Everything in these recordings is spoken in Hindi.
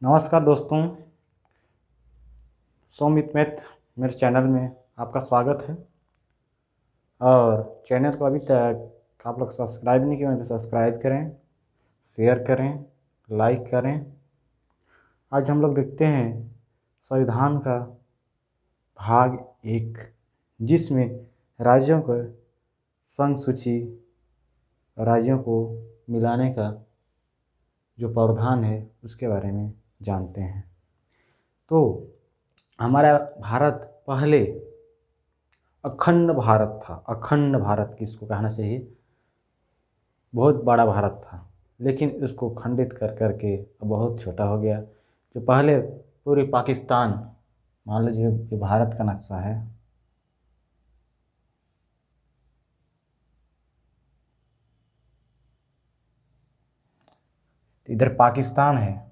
नमस्कार दोस्तों, सौमित मैथ मेरे चैनल में आपका स्वागत है। और चैनल को अभी तक आप लोग सब्सक्राइब नहीं किए हैं तो सब्सक्राइब करें, शेयर करें, लाइक करें। आज हम लोग देखते हैं संविधान का भाग 1, जिसमें राज्यों को संघ सूची राज्यों को मिलाने का जो प्रावधान है उसके बारे में जानते हैं। तो हमारा भारत पहले अखंड भारत था। अखंड भारत किसको कहना चाहिए, बहुत बड़ा भारत था, लेकिन उसको खंडित कर करके बहुत छोटा हो गया। जो पहले पूरी पाकिस्तान, मान लीजिए ये भारत का नक्शा है, इधर पाकिस्तान है,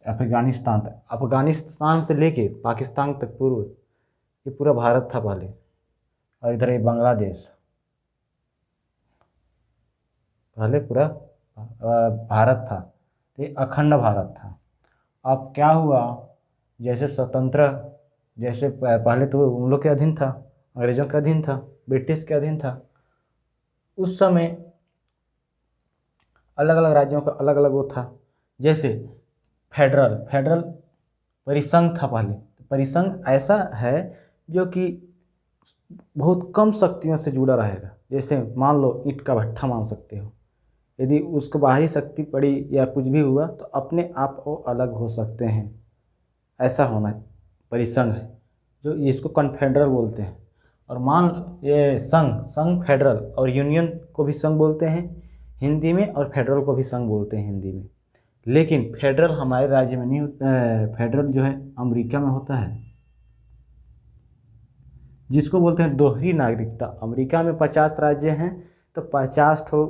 अफगानिस्तान तक, अफगानिस्तान से लेके पाकिस्तान तक पूर्व ये पूरा भारत था पहले। और इधर ये बांग्लादेश, पहले पूरा भारत था। तो ये अखंड भारत था। अब क्या हुआ, जैसे स्वतंत्र, जैसे पहले तो उन लोग के अधीन था, अंग्रेजों के अधीन था, ब्रिटिश के अधीन था। उस समय अलग अलग राज्यों का अलग अलग वो था। जैसे फेडरल फेडरल परिसंघ था पहले। परिसंघ ऐसा है जो कि बहुत कम शक्तियों से जुड़ा रहेगा। जैसे मान लो ईंट का भट्ठा मान सकते हो, यदि उसको बाहरी शक्ति पड़ी या कुछ भी हुआ तो अपने आप वो अलग हो सकते हैं। ऐसा होना परिसंघ है, जो इसको कन्फेडरल बोलते हैं। और मान ये संघ संघ फेडरल और यूनियन को भी संघ बोलते हैं हिंदी में, और फेडरल को भी संघ बोलते हैं हिंदी में। लेकिन फेडरल हमारे राज्य में नहीं होता। फेडरल जो है अमेरिका में होता है, जिसको बोलते हैं दोहरी नागरिकता। अमेरिका में 50 राज्य हैं, तो 50 ठो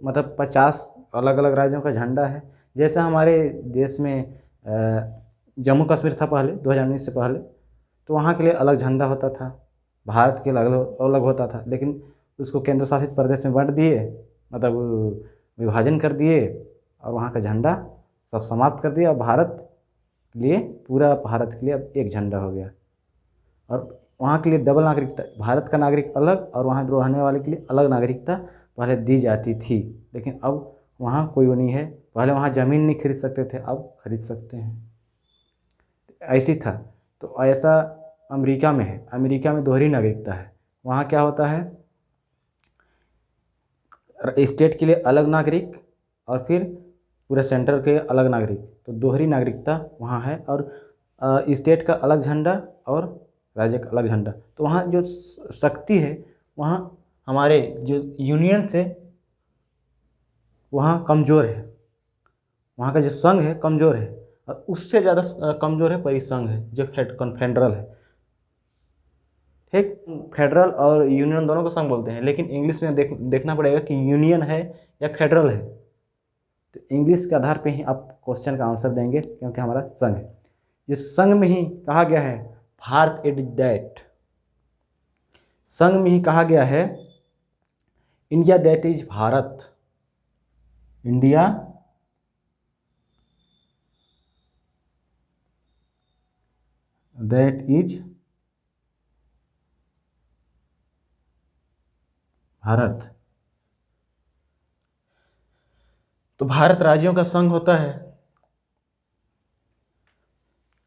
मतलब 50 अलग अलग राज्यों का झंडा है। जैसे हमारे देश में जम्मू कश्मीर था पहले 2019 से पहले, तो वहाँ के लिए अलग झंडा होता था, भारत के अलग अलग होता था। लेकिन उसको केंद्र शासित प्रदेश में बांट दिए, मतलब विभाजन कर दिए, और वहाँ का झंडा सब समाप्त कर दिया। और भारत के लिए, पूरा भारत के लिए अब एक झंडा हो गया। और वहाँ के लिए डबल नागरिकता, भारत का नागरिक अलग और वहाँ रहने वाले के लिए अलग नागरिकता पहले दी जाती थी। लेकिन अब वहाँ कोई वो नहीं है। पहले वहाँ ज़मीन नहीं खरीद सकते थे, अब खरीद सकते हैं। ऐसी था। तो ऐसा अमेरिका में है। अमेरिका में दोहरी नागरिकता है। वहाँ क्या होता है, स्टेट के लिए अलग नागरिक और फिर पूरे सेंटर के अलग नागरिक। तो दोहरी नागरिकता वहाँ है। और स्टेट का अलग झंडा और राज्य का अलग झंडा। तो वहाँ जो शक्ति है, वहाँ हमारे जो यूनियन से वहाँ कमज़ोर है। वहाँ का जो संघ है कमज़ोर है, और उससे ज़्यादा कमज़ोर है परिसंघ है, जो कन्फेडरल है। ठीक, फेडरल और यूनियन दोनों को संघ बोलते हैं, लेकिन इंग्लिश में देखना पड़ेगा कि यूनियन है या फेडरल है। तो इंग्लिश के आधार पे ही आप क्वेश्चन का आंसर देंगे, क्योंकि हमारा संघ है। इस संघ में ही कहा गया है भारत इट दैट, संघ में ही कहा गया है India that is Bharat, India that is Bharat. तो भारत राज्यों का संघ होता है।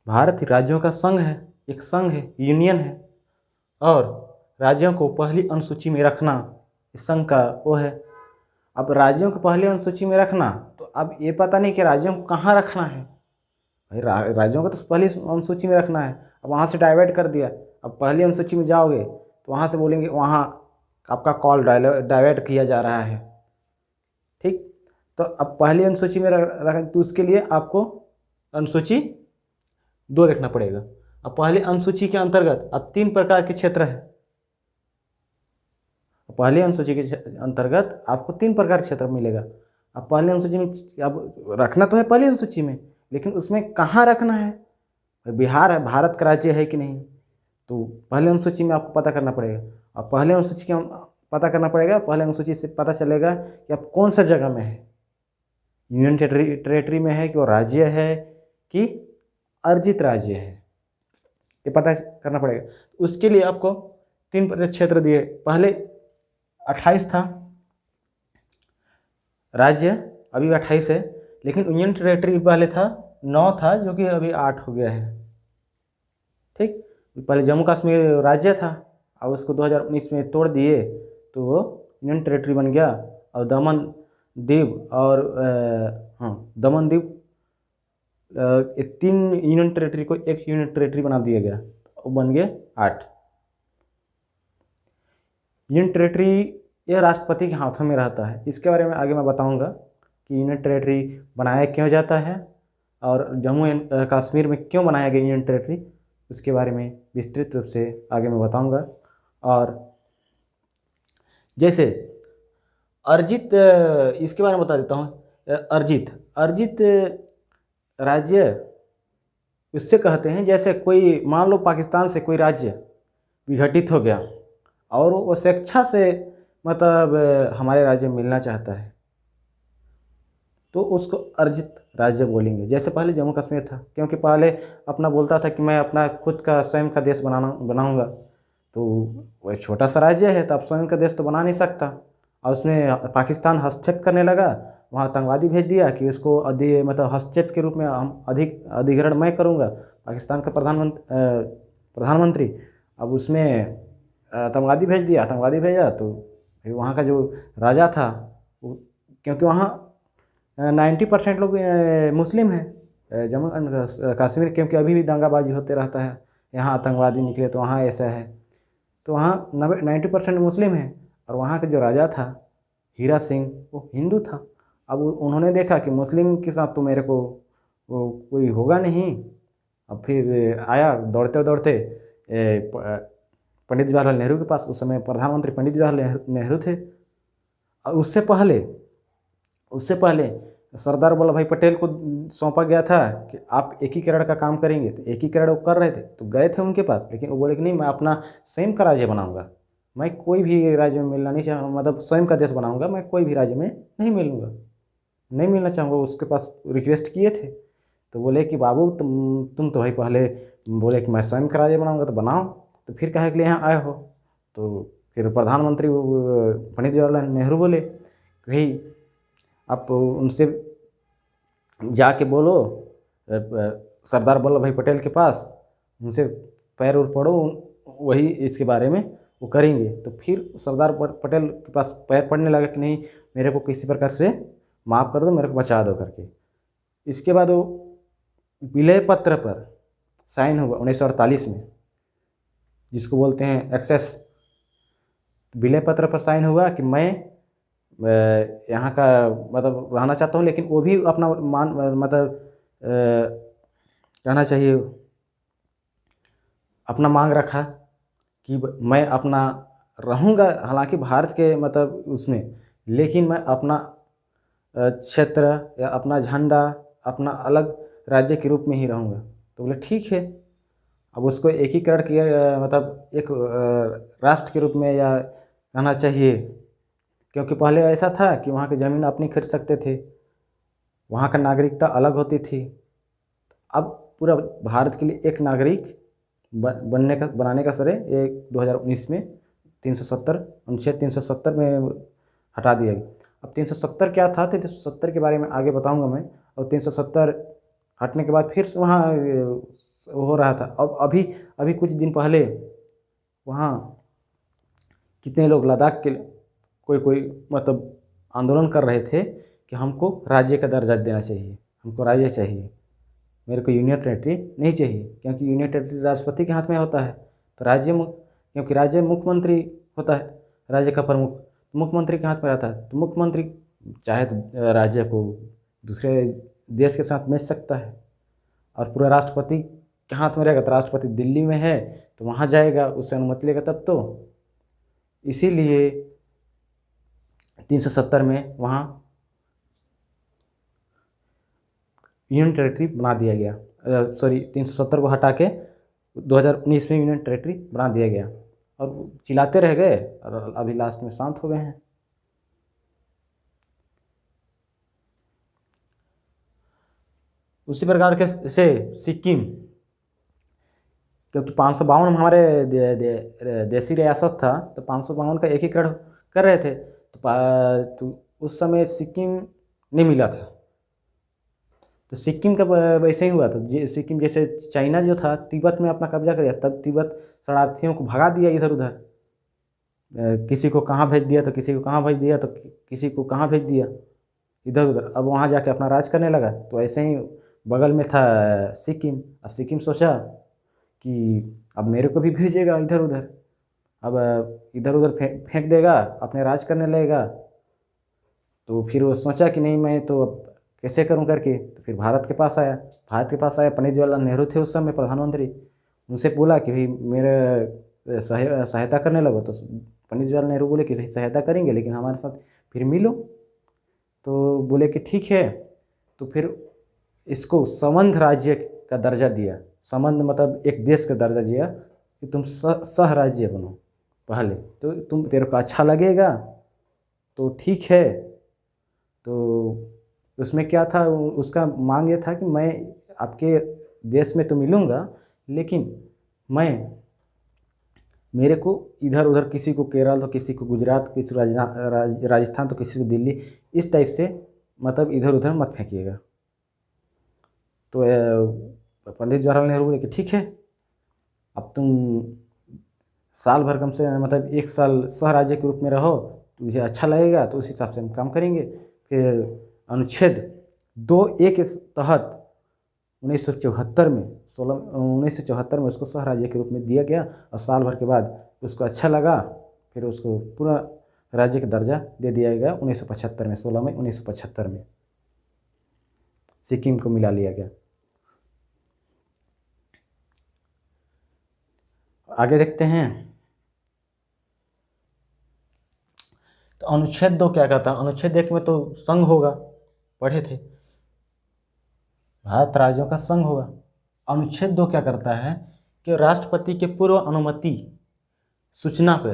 भारत राज्यों का संघ है, एक संघ है, यूनियन है। और राज्यों को पहली अनुसूची में रखना इस संघ का वो है। अब राज्यों को पहली अनुसूची में रखना, तो अब ये पता नहीं कि राज्यों को कहाँ रखना है। भाई राज्यों को तो पहली अनुसूची में रखना है। अब वहाँ से डाइवर्ट कर दिया, अब पहली अनुसूची में जाओगे तो वहाँ से बोलेंगे वहाँ आपका कॉल डाइवर्ट किया जा रहा है। ठीक, तो अब पहली अनुसूची में रख, तो उसके लिए आपको अनुसूची 2 देखना पड़ेगा। अब पहली अनुसूची के अंतर्गत अब 3 प्रकार के क्षेत्र है। पहली अनुसूची के अंतर्गत आपको 3 प्रकार के क्षेत्र मिलेगा। अब पहली अनुसूची में अब रखना तो है पहली अनुसूची में, लेकिन उसमें कहाँ रखना है। बिहार है, भारत का राज्य है कि नहीं, तो पहले अनुसूची में आपको पता करना पड़ेगा। और पहले अनुसूची के पता करना पड़ेगा। पहले अनुसूची से पता चलेगा कि आप कौन सा जगह में है, यूनियन टेरेटरी में है कि वो राज्य है कि अर्जित राज्य है, ये पता करना पड़ेगा। उसके लिए आपको 3 क्षेत्र दिए, पहले 28 था राज्य, अभी 28 है, लेकिन यूनियन टेरेटरी पहले था 9 था, जो कि अभी 8 हो गया है। ठीक, पहले जम्मू कश्मीर राज्य था, अब उसको 2019 में तोड़ दिए तो वो यूनियन टेरेटरी बन गया। और दमन दीव और दमन दीव, ये 3 यूनियन टेरेटरी को एक यूनियन टेरेटरी बना दिया गया, वो बन गए 8 यूनियन टेरेटरी। यह राष्ट्रपति के हाथों में रहता है। इसके बारे में आगे मैं बताऊंगा कि यूनियन टेरेटरी बनाया क्यों जाता है और जम्मू एंड कश्मीर में क्यों बनाया गया यूनियन टेरेटरी, उसके बारे में विस्तृत रूप से आगे मैं बताऊंगा। और जैसे अर्जित, इसके बारे में बता देता हूँ। अर्जित राज्य उससे कहते हैं, जैसे कोई मान लो पाकिस्तान से कोई राज्य विघटित हो गया और वो स्वेच्छा से मतलब हमारे राज्य में मिलना चाहता है, तो उसको अर्जित राज्य बोलेंगे। जैसे पहले जम्मू कश्मीर था, क्योंकि पहले अपना बोलता था कि मैं अपना खुद का स्वयं का देश बनाऊंगा, तो वह छोटा सा राज्य है तो अब स्वयं का देश तो बना नहीं सकता, और उसमें पाकिस्तान हस्तक्षेप करने लगा, वहाँ आतंकवादी भेज दिया कि उसको मतलब हस्तक्षेप के रूप में हम अधिग्रहण मैं करूँगा, पाकिस्तान का प्रधानमंत्री। अब उसमें आतंकवादी भेजा तो फिर वहाँ का जो राजा था, क्योंकि वहाँ 90% लोग मुस्लिम हैं जम्मू एंड कश्मीर, क्योंकि अभी भी दंगाबाजी होते रहता है, यहाँ आतंकवादी निकले तो वहाँ ऐसा है, तो वहाँ 90% मुस्लिम हैं। और वहाँ का जो राजा था हीरा सिंह, वो हिंदू था। अब उन्होंने देखा कि मुस्लिम के साथ तो मेरे को वो कोई होगा नहीं, अब फिर आया दौड़ते दौड़ते पंडित जवाहरलाल नेहरू के पास। उस समय प्रधानमंत्री पंडित जवाहरलाल नेहरू थे। और उससे पहले सरदार वल्लभ भाई पटेल को सौंपा गया था कि आप एकीकरण का काम करेंगे, तो एकीकरण वो कर रहे थे, तो गए थे उनके पास, लेकिन वो बोले कि नहीं, मैं अपना स्वयं का राज्य बनाऊंगा, मैं कोई भी राज्य में मिलना नहीं चाहूँगा, मतलब स्वयं का देश बनाऊंगा, मैं कोई भी राज्य में नहीं मिलना चाहूँगा। उसके पास रिक्वेस्ट किए थे, तो बोले कि बाबू तुम तो भाई पहले बोले कि मैं स्वयं का राज्य बनाऊंगा, तो बनाओ, तो फिर कहे के लिए यहाँ आए हो। तो फिर प्रधानमंत्री पंडित जवाहरलाल नेहरू बोले भाई आप उनसे जाके बोलो सरदार वल्लभ भाई पटेल के पास, उनसे पैर और पढ़ो, वही इसके बारे में वो करेंगे। तो फिर सरदार पटेल के पास पैर पड़ने लगा कि नहीं, मेरे को किसी प्रकार से माफ़ कर दो, मेरे को बचा दो करके। इसके बाद वो विलय पत्र पर साइन हुआ 1948 में, जिसको बोलते हैं एक्सेस। विलय पत्र पर साइन हुआ कि मैं यहाँ का मतलब रहना चाहता हूँ, लेकिन वो भी अपना कहना चाहिए, अपना मांग रखा कि मैं अपना रहूँगा, हालांकि भारत के मतलब उसमें, लेकिन मैं अपना क्षेत्र या अपना झंडा अपना अलग राज्य के रूप में ही रहूँगा। तो बोले ठीक है। अब उसको एकीकरण किया, मतलब एक राष्ट्र के रूप में या कहना चाहिए, क्योंकि पहले ऐसा था कि वहाँ की ज़मीन आप नहीं खरीद सकते थे, वहाँ का नागरिकता अलग होती थी। अब पूरा भारत के लिए एक नागरिक बनाने का श्रेय ये 2019 में 370 अनुच्छेद 370 में हटा दिया गया। अब 370 क्या था, 370 के बारे में आगे बताऊंगा मैं। और 370 हटने के बाद फिर से वहाँ हो रहा था। अब अभी कुछ दिन पहले वहाँ कितने लोग लद्दाख के कोई मतलब आंदोलन कर रहे थे कि हमको राज्य का दर्जा देना चाहिए, हमको राज्य चाहिए, मेरे को यूनियन टेरेटरी नहीं चाहिए, क्योंकि यूनियन टेरेटरी राष्ट्रपति के हाथ में होता है। तो क्योंकि राज्य मुख्यमंत्री होता है, राज्य का प्रमुख मुख्यमंत्री के हाथ में रहता है, तो मुख्यमंत्री चाहे तो राज्य को दूसरे देश के साथ मिल सकता है, और पूरा राष्ट्रपति के हाथ में रहेगा। तो राष्ट्रपति दिल्ली में है तो वहाँ जाएगा, उससे अनुमति लेगा तब तो। इसीलिए 370 में वहाँ यूनियन टेरेटरी बना दिया गया। 370 को हटा के 2019 में यूनियन टेरेटरी बना दिया गया। और चिल्लाते रह गए और अभी लास्ट में शांत हो गए हैं। उसी प्रकार के से सिक्किम, क्योंकि 552 हमारे देसी रियासत था, तो 552 का एकीकरण कर रहे थे, तो उस समय सिक्किम नहीं मिला था। तो सिक्किम का वैसे ही हुआ था। सिक्किम जैसे चाइना जो था तिब्बत में अपना कब्जा कर लिया, तब तिब्बत शरणार्थियों को भगा दिया इधर उधर, किसी को कहाँ भेज दिया तो किसी को कहाँ भेज दिया, तो किसी को कहाँ भेज दिया इधर उधर। अब वहाँ जाके अपना राज करने लगा। तो ऐसे ही बगल में था सिक्किम, और सिक्किम सोचा कि अब मेरे को भी भेजेगा इधर उधर, अब इधर उधर फेंक देगा, अपने राज करने लगेगा। तो फिर वो सोचा कि नहीं, मैं तो अब कैसे करूं करके, तो फिर भारत के पास आया। पंडित जवाहरलाल नेहरू थे उस समय प्रधानमंत्री। उनसे बोला कि भाई मेरे सहायता करने लगो। तो पंडित जवाहरलाल नेहरू बोले कि भाई सहायता करेंगे, लेकिन हमारे साथ फिर मिलो। तो बोले कि ठीक है। तो फिर इसको संबंध राज्य का दर्जा दिया। संबंध मतलब एक देश का दर्जा दिया कि तुम सह राज्य बनो पहले, तो तेरे को अच्छा लगेगा तो ठीक है। तो उसमें क्या था, उसका मांग ये था कि मैं आपके देश में तो मिलूँगा, लेकिन मेरे को इधर उधर, किसी को केरल तो किसी को गुजरात, किसी को राजस्थान तो किसी को दिल्ली, इस टाइप से मतलब इधर उधर मत फेंकिएगा। तो पंडित जवाहरलाल नेहरू बोले कि ठीक है, अब तुम साल भर कम से मतलब 1 साल सह राज्य के रूप में रहो, तुझे अच्छा लगेगा तो उस हिसाब से हम काम करेंगे। फिर अनुच्छेद 2A के तहत 1974 में उसको सह राज्य के रूप में दिया गया, और साल भर के बाद उसको अच्छा लगा, फिर उसको पूरा राज्य का दर्जा दे दिया गया 1975 में, 16 मई 1975 में सिक्किम को मिला लिया गया। आगे देखते हैं। तो अनुच्छेद 2 क्या कहता है? अनुच्छेद 1 में तो संघ होगा, पढ़े थे, भारत राज्यों का संघ होगा। अनुच्छेद 2 क्या करता है कि राष्ट्रपति के पूर्व अनुमति सूचना पर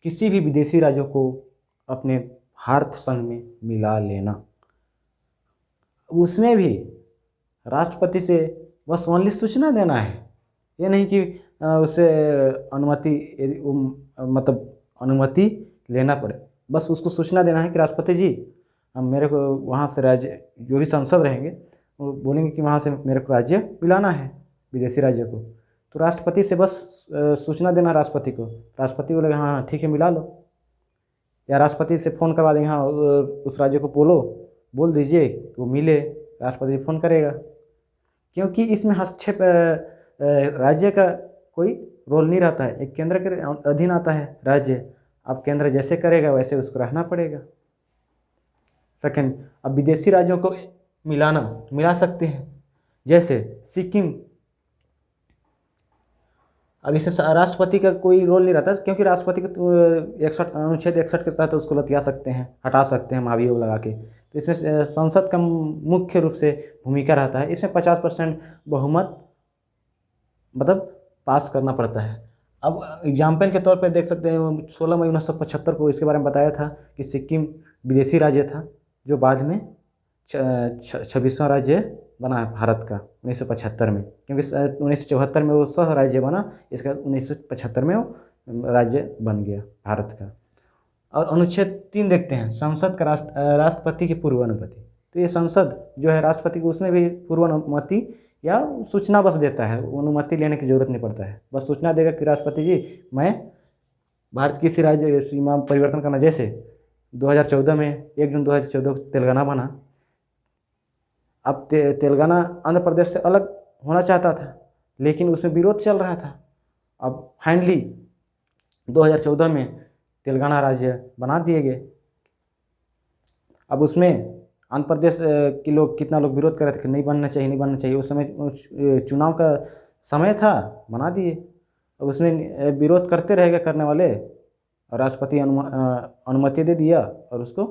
किसी भी विदेशी राज्यों को अपने भारत संघ में मिला लेना। उसमें भी राष्ट्रपति से बस ओनली सूचना देना है, ये नहीं कि उसे अनुमति मतलब अनुमति लेना पड़े। बस उसको सूचना देना है कि राष्ट्रपति जी, मेरे को वहाँ से राज्य, जो भी सांसद रहेंगे वो बोलेंगे कि वहाँ से मेरे को राज्य मिलाना है, विदेशी राज्य को। तो राष्ट्रपति से बस सूचना देना राष्ट्रपति को, राष्ट्रपति बोलेगा हाँ ठीक है मिला लो, या राष्ट्रपति से फ़ोन करवा देंगे, हाँ उस राज्य को बोल दीजिए वो मिले, राष्ट्रपति फ़ोन करेगा। क्योंकि इसमें हस्तक्षेप राज्य का कोई रोल नहीं रहता है, एक केंद्र के अधीन आता है राज्य। अब केंद्र जैसे करेगा वैसे उसको रहना पड़ेगा। सेकंड, अब विदेशी राज्यों को मिला सकते हैं, जैसे सिक्किम। अब इसे राष्ट्रपति का कोई रोल नहीं रहता, क्योंकि राष्ट्रपति को अनुच्छेद 61 के तहत उसको लतिया सकते हैं, हटा सकते हैं महाभियोग लगा के। तो इसमें संसद का मुख्य रूप से भूमिका रहता है। इसमें 50% बहुमत मतलब पास करना पड़ता है। अब एग्जाम्पल के तौर पर देख सकते हैं, 16 मई 1975 को इसके बारे में बताया था कि सिक्किम विदेशी राज्य था, जो बाद में 26वां राज्य बना है भारत का 1975 में, क्योंकि 1974 में वो सह राज्य बना, इसका 1975 में वो राज्य बन गया भारत का। और अनुच्छेद 3 देखते हैं, संसद का राष्ट्रपति की पूर्व अनुमति। तो ये संसद जो है राष्ट्रपति को, उसमें भी पूर्व अनुमति या सूचना बस देता है, अनुमति लेने की जरूरत नहीं पड़ता है, बस सूचना देगा कि राष्ट्रपति जी मैं भारत की किसी राज्य सीमा परिवर्तन करना। जैसे 2014 में 1 जून 2014 तेलंगाना बना। अब तेलंगाना आंध्र प्रदेश से अलग होना चाहता था, लेकिन उसमें विरोध चल रहा था। अब फाइनली 2014 में तेलंगाना राज्य बना दिए गए। अब उसमें आंध्र प्रदेश के लोग, कितना लोग विरोध कर रहे थे कि नहीं बनना चाहिए। उस समय चुनाव का समय था, बना दिए। अब उसमें विरोध करते रह गए करने वाले, और राष्ट्रपति अनुमति दे दिया और उसको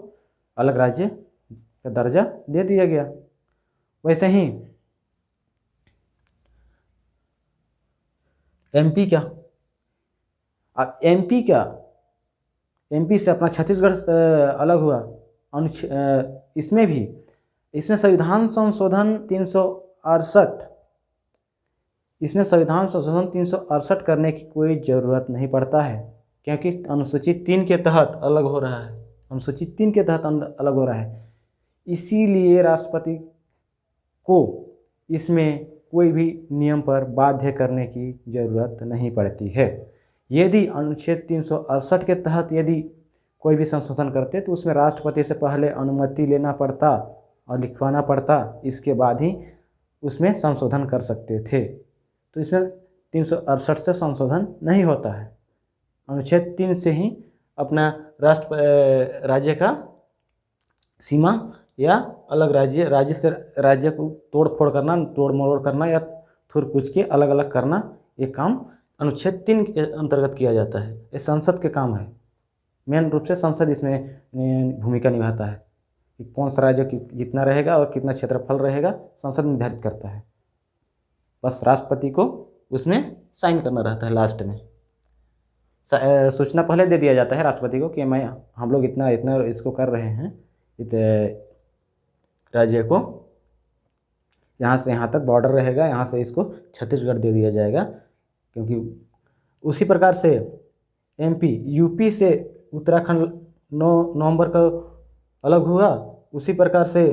अलग राज्य का दर्जा दे दिया गया। वैसे ही एमपी का अब एमपी का, एमपी से अपना छत्तीसगढ़ अलग हुआ। इसमें भी, इसमें संविधान संशोधन 368, इसमें संविधान संशोधन 368 करने की कोई ज़रूरत नहीं पड़ता है, क्योंकि अनुसूचित 3 के तहत अलग हो रहा है, अनुसूचित 3 के तहत अलग हो रहा है। इसीलिए राष्ट्रपति को इसमें कोई भी नियम पर बाध्य करने की ज़रूरत नहीं पड़ती है। यदि अनुच्छेद 368 के तहत यदि कोई भी संशोधन करते तो उसमें राष्ट्रपति से पहले अनुमति लेना पड़ता और लिखवाना पड़ता, इसके बाद ही उसमें संशोधन कर सकते थे। तो इसमें 368 से संशोधन नहीं होता है, अनुच्छेद 3 से ही अपना राज्य का सीमा या अलग राज्य से राज्य को तोड़ फोड़ करना, तोड़ मरोड़ करना या थुर कुछ के अलग अलग करना, ये काम अनुच्छेद 3 के अंतर्गत किया जाता है। ये संसद के काम है, मेन रूप से संसद इसमें भूमिका निभाता है कि कौन सा राज्य कितना रहेगा और कितना क्षेत्रफल रहेगा, संसद निर्धारित करता है। बस राष्ट्रपति को उसमें साइन करना रहता है लास्ट में। सूचना पहले दे दिया जाता है राष्ट्रपति को कि हम लोग इतना इतना इसको कर रहे हैं, राज्य को यहाँ से यहाँ तक बॉर्डर रहेगा, यहाँ से इसको छत्तीसगढ़ दे दिया जाएगा। क्योंकि उसी प्रकार से एमपी, यूपी से उत्तराखंड 9 नवंबर को अलग हुआ, उसी प्रकार से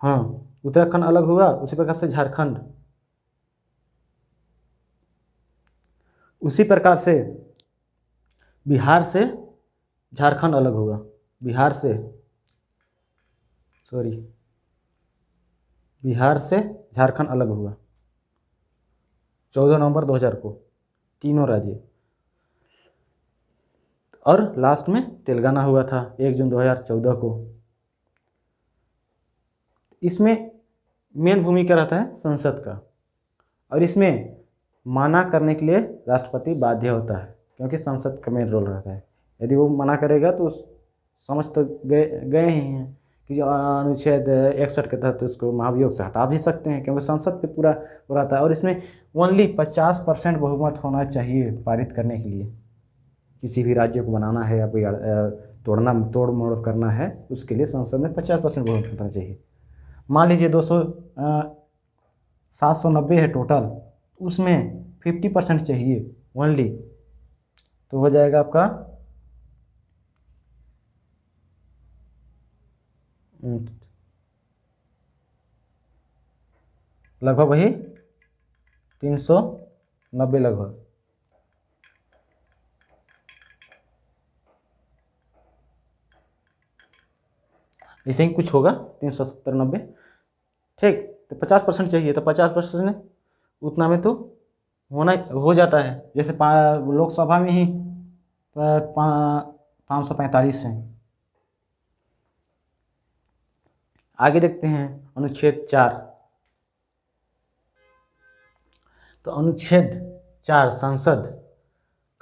हाँ उत्तराखंड अलग हुआ, उसी प्रकार से झारखंड, उसी प्रकार से बिहार से झारखंड अलग हुआ, बिहार से झारखंड अलग हुआ 14 नवंबर 2000 को, तीनों राज्य। और लास्ट में तेलंगाना हुआ था 1 जून 2014 को। इसमें मेन भूमिका रहता है संसद का, और इसमें मना करने के लिए राष्ट्रपति बाध्य होता है, क्योंकि संसद का मेन रोल रहता है। यदि वो मना करेगा तो समझ तो गए ही हैं कि जो अनुच्छेद 61 के तहत उसको महाभियोग से हटा भी सकते हैं, क्योंकि संसद पे पूरा हो रहता है। और इसमें ओनली 50% बहुमत होना चाहिए पारित करने के लिए। किसी भी राज्य को बनाना है या कोई तोड़ मोड़ करना है, उसके लिए संसद में 50% बहुमत होना चाहिए। मान लीजिए 790 है टोटल, उसमें 50% चाहिए ओनली, तो हो जाएगा आपका लगभग वही 390 लगभग। ऐसे ही कुछ होगा 370-90, ठीक। तो 50% चाहिए, तो 50% उतना में तो हो जाता है। जैसे लोकसभा में ही 545 हैं। आगे देखते हैं अनुच्छेद 4। तो अनुच्छेद 4 संसद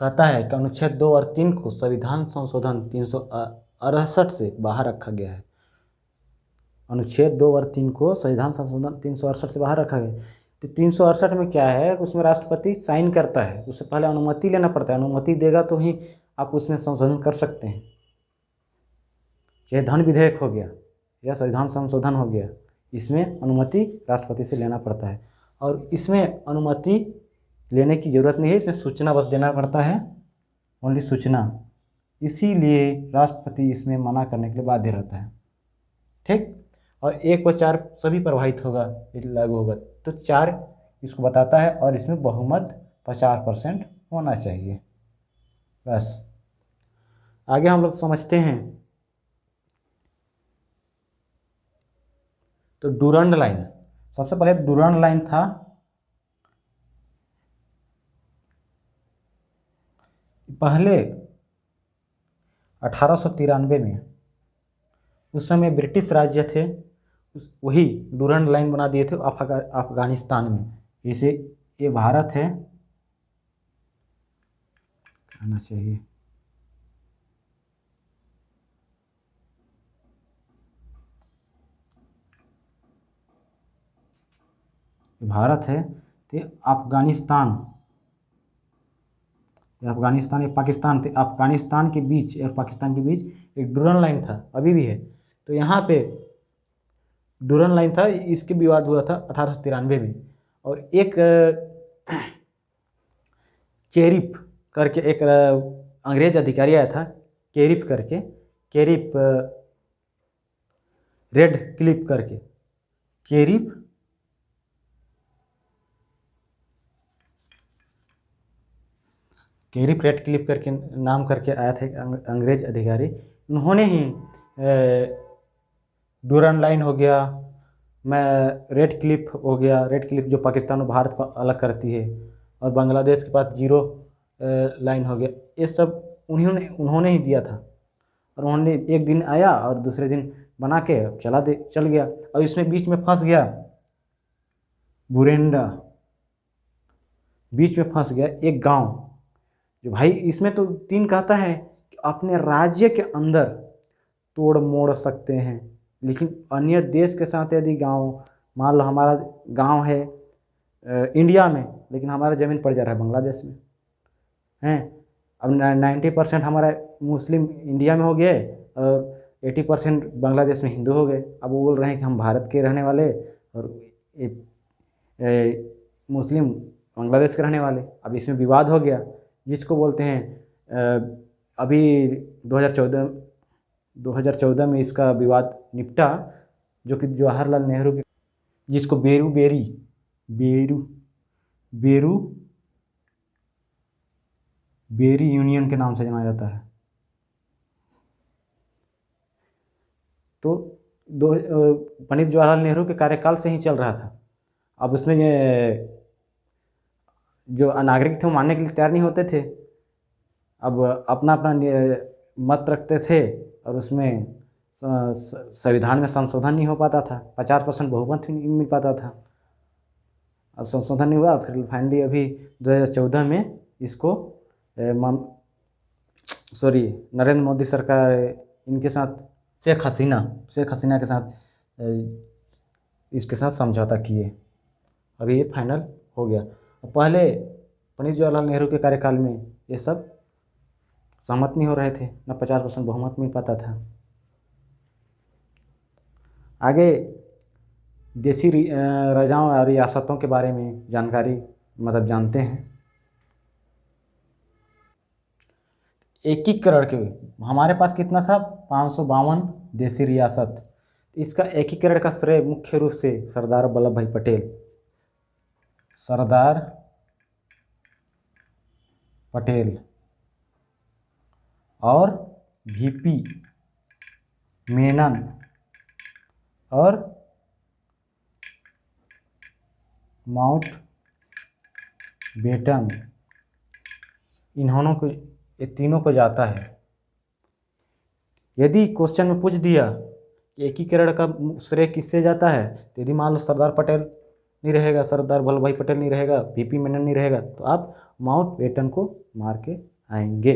कहता है कि अनुच्छेद 2 और 3 को संविधान संशोधन 368 से बाहर रखा गया है। अनुच्छेद 2 और 3 को संविधान संशोधन 368 से बाहर रखा गया। तो 368 में क्या है, उसमें राष्ट्रपति साइन करता है, उससे पहले अनुमति लेना पड़ता है। अनुमति देगा तो ही आप उसमें संशोधन कर सकते हैं। चाहे धन विधेयक हो गया या संविधान संशोधन हो गया, इसमें अनुमति राष्ट्रपति से लेना पड़ता है। और इसमें अनुमति लेने की ज़रूरत नहीं है, इसमें सूचना बस देना पड़ता है, ओनली सूचना। इसीलिए राष्ट्रपति इसमें मना करने के लिए बाध्य रहता है, ठीक। और 1 व 4 सभी प्रभावित होगा, लागू होगा। तो 4 इसको बताता है, और इसमें बहुमत 50% होना चाहिए। बस आगे हम लोग समझते हैं। तो डूरंड लाइन, सबसे पहले डूरंड लाइन था, पहले 1893 में, उस समय ब्रिटिश राज्य थे, वही डूरंड लाइन बना दिए थे अफगानिस्तान में। जैसे ये भारत है, कहना चाहिए भारत है, तो अफगानिस्तान, अफगानिस्तान या पाकिस्तान थे, अफगानिस्तान के बीच और पाकिस्तान के बीच एक डूरन लाइन था, अभी भी है। तो यहाँ पे डूरन लाइन था, इसके विवाद हुआ था 1893 में। और एक चेरिफ करके एक अंग्रेज अधिकारी आया था, केरिफ करके, केरिफ रेड क्लिफ करके, केरिफ केरिफ रेड क्लिफ करके नाम करके आया था एक अंग्रेज अधिकारी। उन्होंने ही डूरन लाइन हो गया, मैं रेड क्लिफ हो गया, रेड क्लिफ जो पाकिस्तान और भारत को अलग करती है, और बांग्लादेश के पास जीरो लाइन हो गया, ये सब उन्होंने ही दिया था। और उन्होंने एक दिन आया और दूसरे दिन बना के चल गया। और इसमें बीच में फंस गया बुरेंडा, बीच में फंस गया एक गांव, जो भाई इसमें तो 3 कहता है कि अपने राज्य के अंदर तोड़ मोड़ सकते हैं, लेकिन अन्य देश के साथ यदि गांव, मान लो हमारा गांव है इंडिया में, लेकिन हमारा ज़मीन पड़ जा रहा है बांग्लादेश में, हैं। अब 90% हमारा मुस्लिम इंडिया में हो गए और 80% बांग्लादेश में हिंदू हो गए। अब वो बोल रहे हैं कि हम भारत के रहने वाले और मुस्लिम बांग्लादेश के रहने वाले। अब इसमें विवाद हो गया, जिसको बोलते हैं अभी 2014 में इसका विवाद निपटा, जो कि जवाहरलाल नेहरू के, जिसको बेरी यूनियन के नाम से जाना जाता है। तो पंडित जवाहरलाल नेहरू के कार्यकाल से ही चल रहा था। अब उसमें ये जो नागरिक थे वो मानने के लिए तैयार नहीं होते थे, अब अपना अपना मत रखते थे, और उसमें संविधान में संशोधन नहीं हो पाता था, 50% बहुमत नहीं मिल पाता था। अब संशोधन नहीं हुआ, फिर फाइनली अभी 2014 में इसको नरेंद्र मोदी सरकार इनके साथ शेख हसीना के साथ इसके साथ समझौता किए, अभी ये फाइनल हो गया। पहले पंडित जवाहरलाल नेहरू के कार्यकाल में ये सब सहमत नहीं हो रहे थे, न 50% बहुमत मिल पाता था। आगे देसी राजाओं और रियासतों के बारे में जानकारी जानते हैं। एकीकरण के हमारे पास कितना था, 552 देसी रियासत। इसका एकीकरण का श्रेय मुख्य रूप से सरदार वल्लभ भाई पटेल और वीपी मेनन और माउंटबेटन, इन्होंने को, ये तीनों को जाता है। यदि क्वेश्चन में पूछ दिया कि एकीकरण का श्रेय किससे जाता है, तो यदि मान लो सरदार पटेल नहीं रहेगा, सरदार वल्लभ भाई पटेल नहीं रहेगा, वीपी मेनन नहीं रहेगा, तो आप माउंटबेटन को मार के आएंगे।